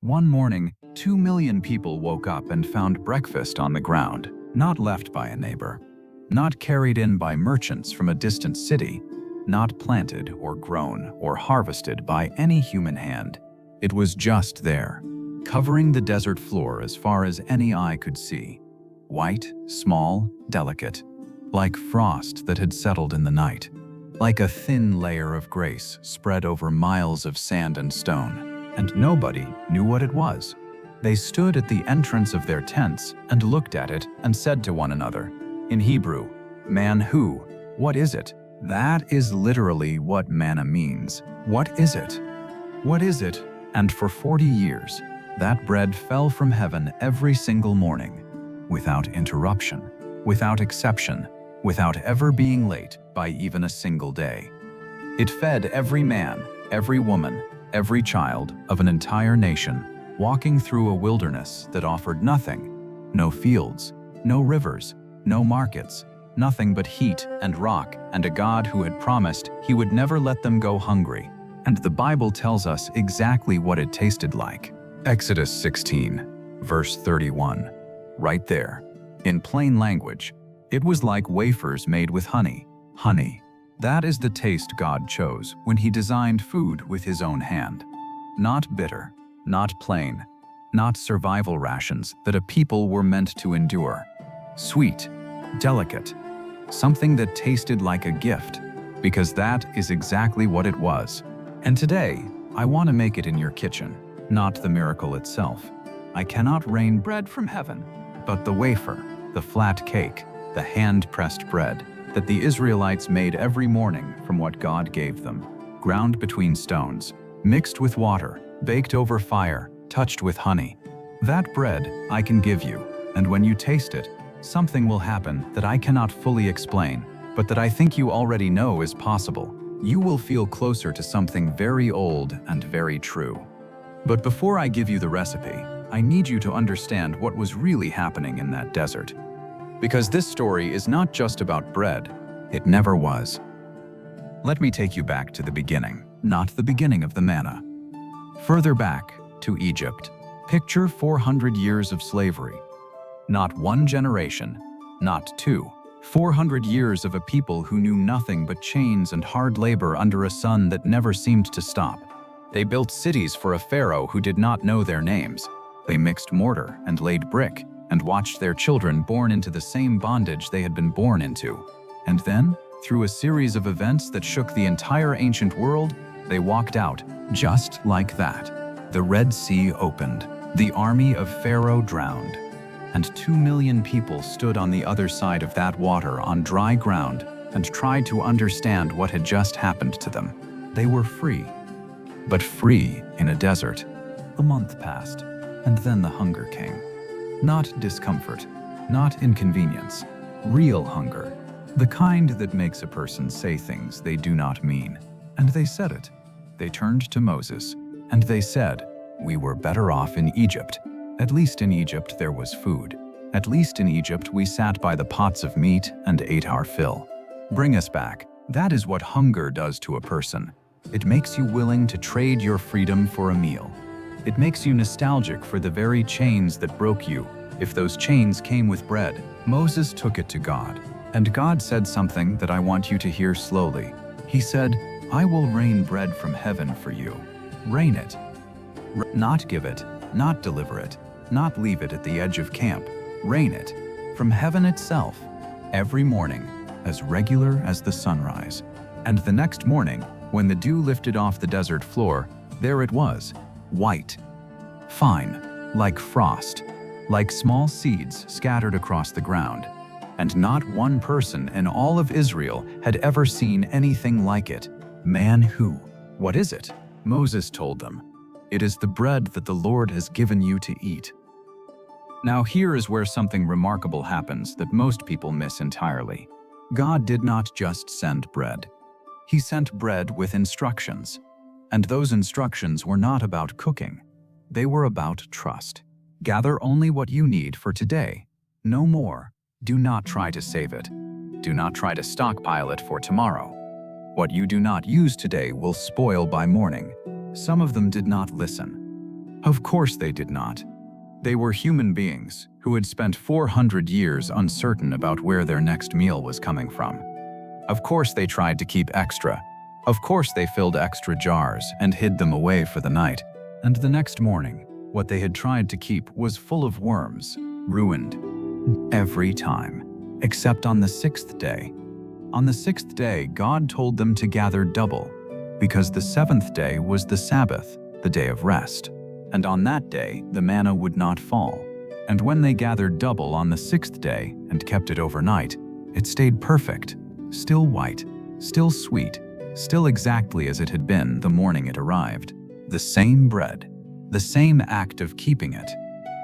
One morning, 2 million people woke up and found breakfast on the ground, not left by a neighbor, not carried in by merchants from a distant city, not planted or grown or harvested by any human hand. It was just there, covering the desert floor as far as any eye could see. White, small, delicate, like frost that had settled in the night, like a thin layer of grace spread over miles of sand and stone. And nobody knew what it was. They stood at the entrance of their tents and looked at it and said to one another, in Hebrew, "Man who? What is it?" That is literally what manna means. What is it? What is it? And for 40 years, that bread fell from heaven every single morning, without interruption, without exception, without ever being late by even a single day. It fed every man, every woman, every child of an entire nation, walking through a wilderness that offered nothing, no fields, no rivers, no markets, nothing but heat and rock and a God who had promised he would never let them go hungry. And the Bible tells us exactly what it tasted like. Exodus 16, verse 31. Right there, in plain language, it was like wafers made with honey. Honey. That is the taste God chose when he designed food with his own hand. Not bitter, not plain, not survival rations that a people were meant to endure. Sweet, delicate, something that tasted like a gift, because that is exactly what it was. And today, I want to make it in your kitchen, not the miracle itself. I cannot rain bread from heaven, but the wafer, the flat cake, the hand-pressed bread that the Israelites made every morning from what God gave them, ground between stones, mixed with water, baked over fire, touched with honey. That bread I can give you, and when you taste it, something will happen that I cannot fully explain, but that I think you already know is possible. You will feel closer to something very old and very true. But before I give you the recipe, I need you to understand what was really happening in that desert. Because this story is not just about bread. It never was. Let me take you back to the beginning, not the beginning of the manna. Further back, to Egypt. Picture 400 years of slavery. Not one generation, not two. 400 years of a people who knew nothing but chains and hard labor under a sun that never seemed to stop. They built cities for a pharaoh who did not know their names. They mixed mortar and laid brick, and watched their children born into the same bondage they had been born into. And then, through a series of events that shook the entire ancient world, they walked out, just like that. The Red Sea opened, the army of Pharaoh drowned, and 2 million people stood on the other side of that water on dry ground and tried to understand what had just happened to them. They were free, but free in a desert. A month passed, and then the hunger came. Not discomfort, not inconvenience, real hunger. The kind that makes a person say things they do not mean. And they said it. They turned to Moses, and they said, "We were better off in Egypt. At least in Egypt there was food. At least in Egypt we sat by the pots of meat and ate our fill. Bring us back." That is what hunger does to a person. It makes you willing to trade your freedom for a meal. It makes you nostalgic for the very chains that broke you, if those chains came with bread. Moses took it to God, and God said something that I want you to hear slowly. He said, "I will rain bread from heaven for you. Rain it. Not give it, not deliver it, not leave it at the edge of camp. Rain it from heaven itself, every morning, as regular as the sunrise." And the next morning, when the dew lifted off the desert floor, there it was, white, fine, like frost, like small seeds scattered across the ground. And not one person in all of Israel had ever seen anything like it. Man who? What is it? Moses told them, "It is the bread that the Lord has given you to eat." Now here is where something remarkable happens that most people miss entirely. God did not just send bread. He sent bread with instructions. And those instructions were not about cooking. They were about trust. Gather only what you need for today. No more. Do not try to save it. Do not try to stockpile it for tomorrow. What you do not use today will spoil by morning. Some of them did not listen. Of course they did not. They were human beings who had spent 400 years uncertain about where their next meal was coming from. Of course they tried to keep extra. Of course they filled extra jars and hid them away for the night. And the next morning, what they had tried to keep was full of worms, ruined. Every time, except on the sixth day. On the sixth day, God told them to gather double, because the seventh day was the Sabbath, the day of rest. And on that day, the manna would not fall. And when they gathered double on the sixth day and kept it overnight, it stayed perfect, still white, still sweet, still exactly as it had been the morning it arrived. The same bread, the same act of keeping it.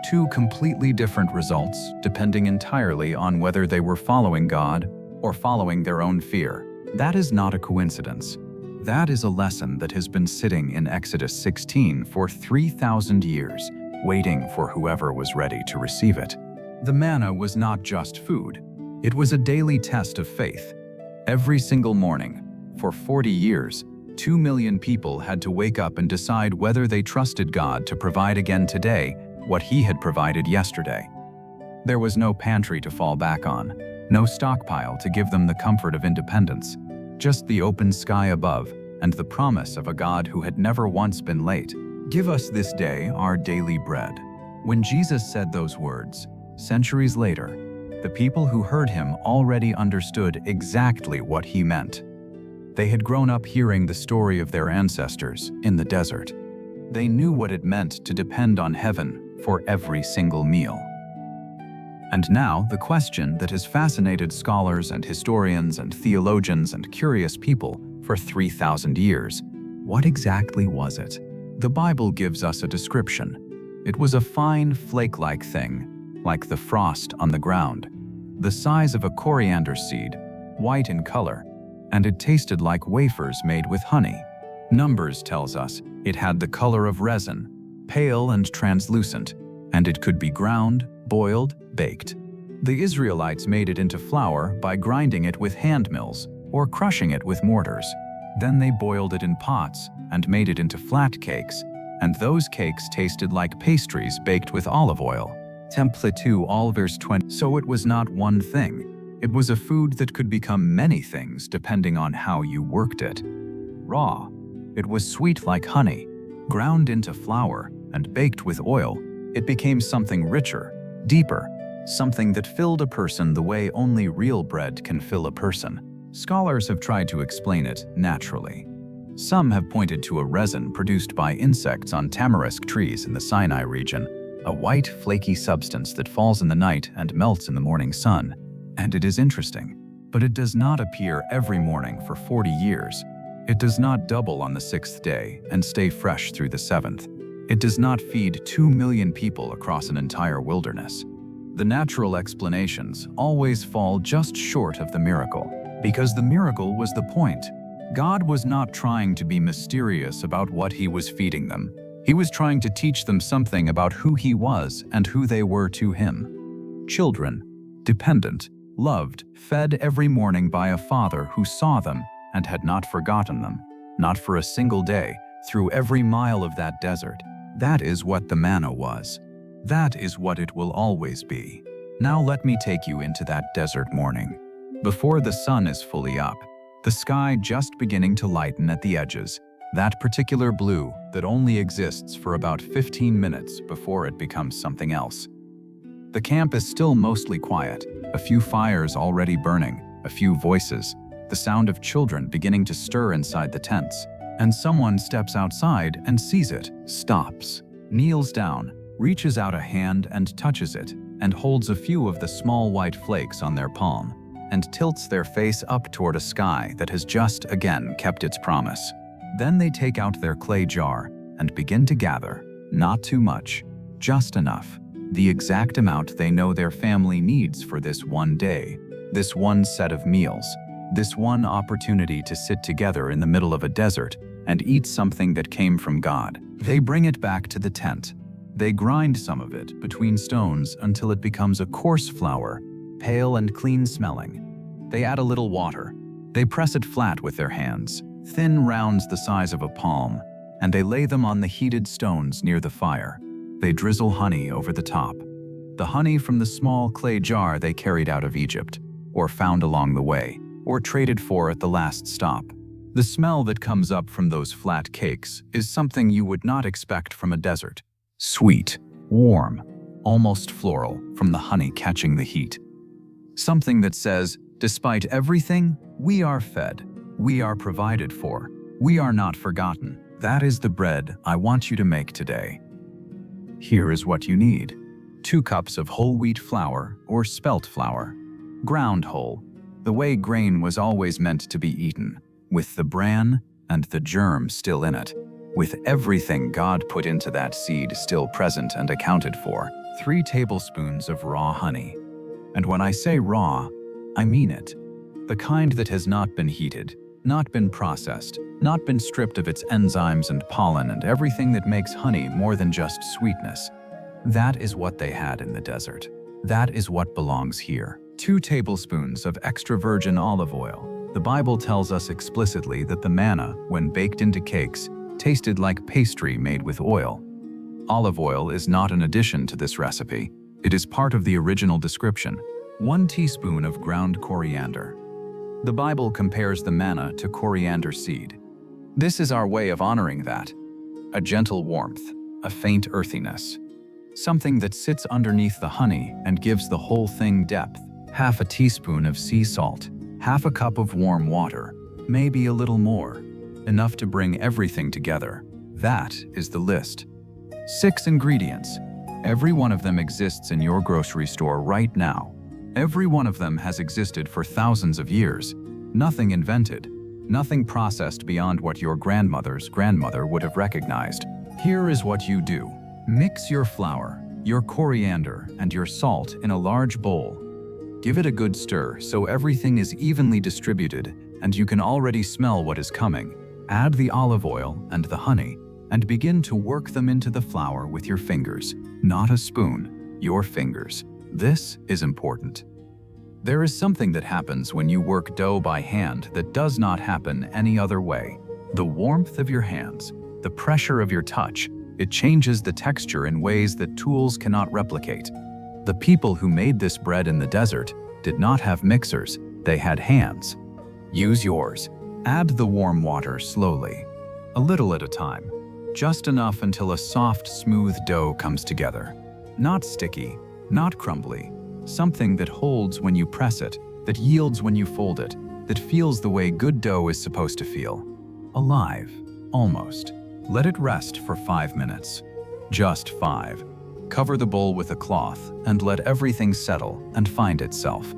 Two completely different results, depending entirely on whether they were following God or following their own fear. That is not a coincidence. That is a lesson that has been sitting in Exodus 16 for 3,000 years, waiting for whoever was ready to receive it. The manna was not just food. It was a daily test of faith. Every single morning, for 40 years, 2 million people had to wake up and decide whether they trusted God to provide again today what He had provided yesterday. There was no pantry to fall back on, no stockpile to give them the comfort of independence, just the open sky above and the promise of a God who had never once been late. Give us this day our daily bread. When Jesus said those words, centuries later, the people who heard Him already understood exactly what He meant. They had grown up hearing the story of their ancestors in the desert. They knew what it meant to depend on heaven for every single meal. And now, the question that has fascinated scholars and historians and theologians and curious people for 3,000 years: what exactly was it? The Bible gives us a description. It was a fine, flake-like thing, like the frost on the ground, the size of a coriander seed, white in color, and it tasted like wafers made with honey. Numbers tells us it had the color of resin, pale and translucent, and it could be ground, boiled, baked. The Israelites made it into flour by grinding it with hand mills or crushing it with mortars. Then they boiled it in pots and made it into flat cakes, and those cakes tasted like pastries baked with olive oil. Temple 2 all verse 20. So it was not one thing. It was a food that could become many things depending on how you worked it. Raw, it was sweet like honey. Ground into flour and baked with oil, it became something richer, deeper, something that filled a person the way only real bread can fill a person. Scholars have tried to explain it naturally. Some have pointed to a resin produced by insects on tamarisk trees in the Sinai region, a white, flaky substance that falls in the night and melts in the morning sun. And it is interesting, but it does not appear every morning for 40 years. It does not double on the sixth day and stay fresh through the seventh. It does not feed 2 million people across an entire wilderness. The natural explanations always fall just short of the miracle, because the miracle was the point. God was not trying to be mysterious about what He was feeding them. He was trying to teach them something about who He was and who they were to Him. Children, dependent, loved, fed every morning by a Father who saw them and had not forgotten them, not for a single day, through every mile of that desert. That is what the manna was. That is what it will always be. Now let me take you into that desert morning. Before the sun is fully up, the sky just beginning to lighten at the edges, that particular blue that only exists for about 15 minutes before it becomes something else. The camp is still mostly quiet, a few fires already burning, a few voices, the sound of children beginning to stir inside the tents. And someone steps outside and sees it, stops, kneels down, reaches out a hand and touches it, and holds a few of the small white flakes on their palm, and tilts their face up toward a sky that has just again kept its promise. Then they take out their clay jar and begin to gather, not too much, just enough, the exact amount they know their family needs for this one day, this one set of meals, this one opportunity to sit together in the middle of a desert and eat something that came from God. They bring it back to the tent. They grind some of it between stones until it becomes a coarse flour, pale and clean smelling. They add a little water. They press it flat with their hands, thin rounds the size of a palm, and they lay them on the heated stones near the fire. They drizzle honey over the top. The honey from the small clay jar they carried out of Egypt, or found along the way, or traded for at the last stop. The smell that comes up from those flat cakes is something you would not expect from a desert. Sweet, warm, almost floral from the honey catching the heat. Something that says, despite everything, we are fed, we are provided for, we are not forgotten. That is the bread I want you to make today. Here is what you need. 2 cups of whole wheat flour or spelt flour. Ground whole, the way grain was always meant to be eaten, with the bran and the germ still in it, with everything God put into that seed still present and accounted for. 3 tablespoons of raw honey. And when I say raw, I mean it. The kind that has not been heated, not been processed, not been stripped of its enzymes and pollen and everything that makes honey more than just sweetness. That is what they had in the desert. That is what belongs here. 2 tablespoons of extra virgin olive oil. The Bible tells us explicitly that the manna, when baked into cakes, tasted like pastry made with oil. Olive oil is not an addition to this recipe. It is part of the original description. 1 teaspoon of ground coriander. The Bible compares the manna to coriander seed. This is our way of honoring that. A gentle warmth, a faint earthiness. Something that sits underneath the honey and gives the whole thing depth. 1/2 teaspoon of sea salt. 1/2 cup of warm water. Maybe a little more. Enough to bring everything together. That is the list. 6 ingredients. Every one of them exists in your grocery store right now. Every one of them has existed for thousands of years. Nothing invented. Nothing processed beyond what your grandmother's grandmother would have recognized. Here is what you do. Mix your flour, your coriander, and your salt in a large bowl. Give it a good stir so everything is evenly distributed and you can already smell what is coming. Add the olive oil and the honey and begin to work them into the flour with your fingers, not a spoon, your fingers. This is important. There is something that happens when you work dough by hand that does not happen any other way. The warmth of your hands, the pressure of your touch, it changes the texture in ways that tools cannot replicate. The people who made this bread in the desert did not have mixers, they had hands. Use yours. Add the warm water slowly, a little at a time, just enough until a soft, smooth dough comes together. Not sticky, not crumbly, something that holds when you press it, that yields when you fold it, that feels the way good dough is supposed to feel. Alive, almost. Let it rest for 5 minutes. Just 5. Cover the bowl with a cloth and let everything settle and find itself.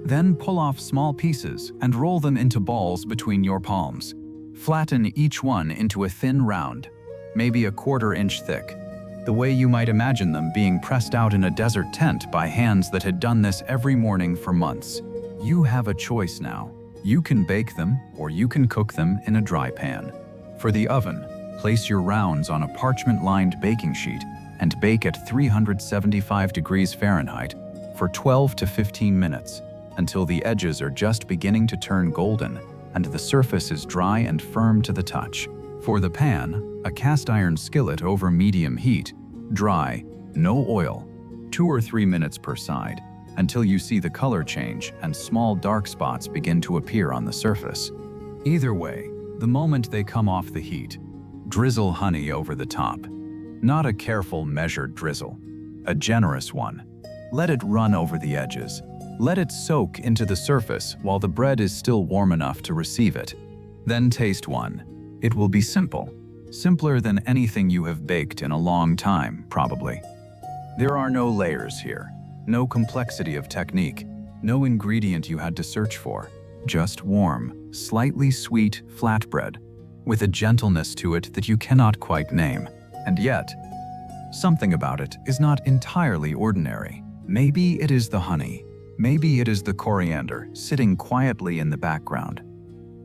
Then pull off small pieces and roll them into balls between your palms. Flatten each one into a thin round, maybe a 1/4 inch thick, the way you might imagine them being pressed out in a desert tent by hands that had done this every morning for months. You have a choice now. You can bake them or you can cook them in a dry pan. For the oven, place your rounds on a parchment-lined baking sheet and bake at 375 degrees Fahrenheit for 12 to 15 minutes until the edges are just beginning to turn golden and the surface is dry and firm to the touch. For the pan, a cast iron skillet over medium heat, dry, no oil, 2 or 3 minutes per side until you see the color change and small dark spots begin to appear on the surface. Either way, the moment they come off the heat, drizzle honey over the top. Not a careful, measured drizzle, a generous one. Let it run over the edges. Let it soak into the surface while the bread is still warm enough to receive it. Then taste one. It will be simple. Simpler than anything you have baked in a long time, probably. There are no layers here, no complexity of technique, no ingredient you had to search for. Just warm, slightly sweet flatbread, with a gentleness to it that you cannot quite name. And yet, something about it is not entirely ordinary. Maybe it is the honey. Maybe it is the coriander sitting quietly in the background.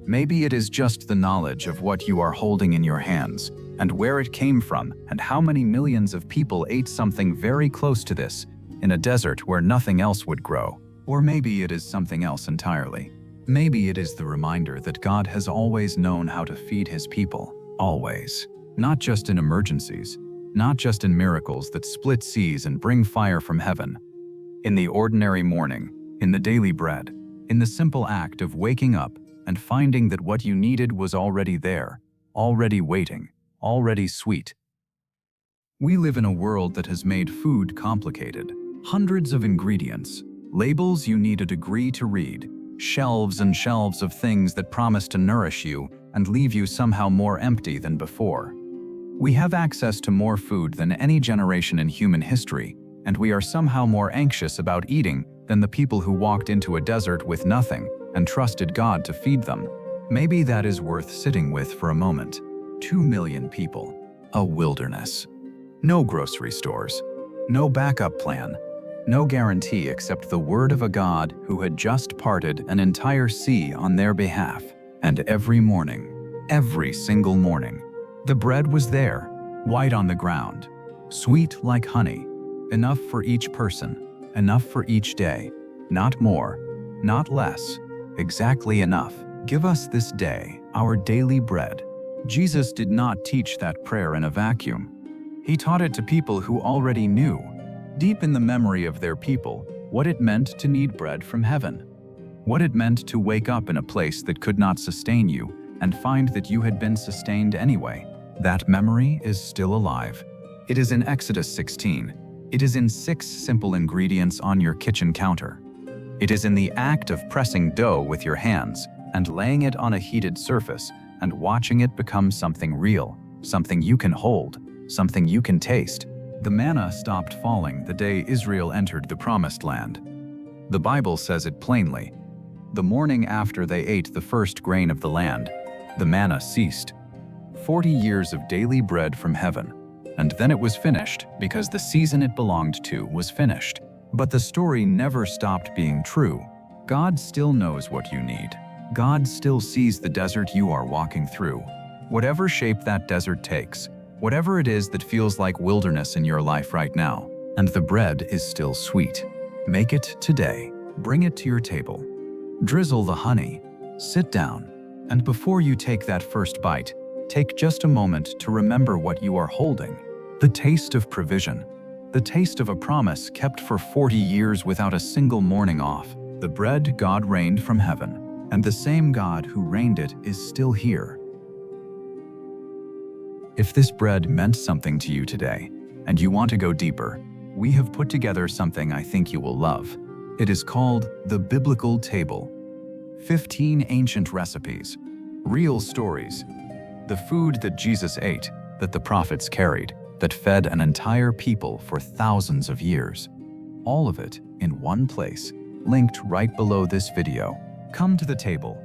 Maybe it is just the knowledge of what you are holding in your hands and where it came from and how many millions of people ate something very close to this in a desert where nothing else would grow. Or maybe it is something else entirely. Maybe it is the reminder that God has always known how to feed his people. Always. Not just in emergencies, not just in miracles that split seas and bring fire from heaven. In the ordinary morning, in the daily bread, in the simple act of waking up and finding that what you needed was already there, already waiting, already sweet. We live in a world that has made food complicated. Hundreds of ingredients, labels you need a degree to read, shelves and shelves of things that promise to nourish you and leave you somehow more empty than before. We have access to more food than any generation in human history, and we are somehow more anxious about eating than the people who walked into a desert with nothing and trusted God to feed them. Maybe that is worth sitting with for a moment. 2 million people. A wilderness. No grocery stores. No backup plan. No guarantee except the word of a God who had just parted an entire sea on their behalf. And every morning, every single morning, the bread was there, white on the ground, sweet like honey, enough for each person, enough for each day, not more, not less, exactly enough. Give us this day our daily bread. Jesus did not teach that prayer in a vacuum. He taught it to people who already knew, deep in the memory of their people, what it meant to need bread from heaven, what it meant to wake up in a place that could not sustain you and find that you had been sustained anyway. That memory is still alive. It is in Exodus 16. It is in 6 simple ingredients on your kitchen counter. It is in the act of pressing dough with your hands and laying it on a heated surface and watching it become something real, something you can hold, something you can taste. The manna stopped falling the day Israel entered the Promised Land. The Bible says it plainly. The morning after they ate the first grain of the land, the manna ceased. 40 years of daily bread from heaven, and then it was finished because the season it belonged to was finished. But the story never stopped being true. God still knows what you need. God still sees the desert you are walking through. Whatever shape that desert takes, whatever it is that feels like wilderness in your life right now, and the bread is still sweet. Make it today. Bring it to your table. Drizzle the honey. Sit down. And before you take that first bite, take just a moment to remember what you are holding. The taste of provision. The taste of a promise kept for 40 years without a single morning off. The bread God rained from heaven. And the same God who rained it is still here. If this bread meant something to you today, and you want to go deeper, we have put together something I think you will love. It is called the Biblical Table. 15 ancient recipes, real stories, the food that Jesus ate, that the prophets carried, that fed an entire people for thousands of years. All of it in one place, linked right below this video. Come to the table